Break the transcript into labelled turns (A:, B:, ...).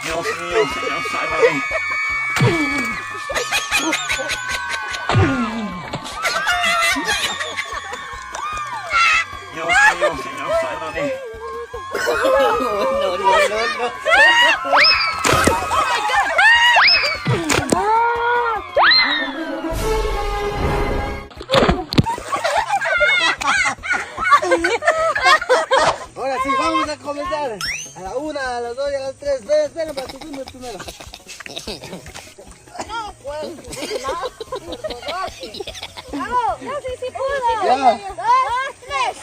A: Dios mío, Señor, sálvame. Dios mío, Señor, sálvame.
B: No.
C: Ahora sí, vamos a comenzar. A la 1, a las 2 y a las 3. Ven, para tu primero.
D: No, pues, no, sí pudo.
C: Ya.
D: 2, 3.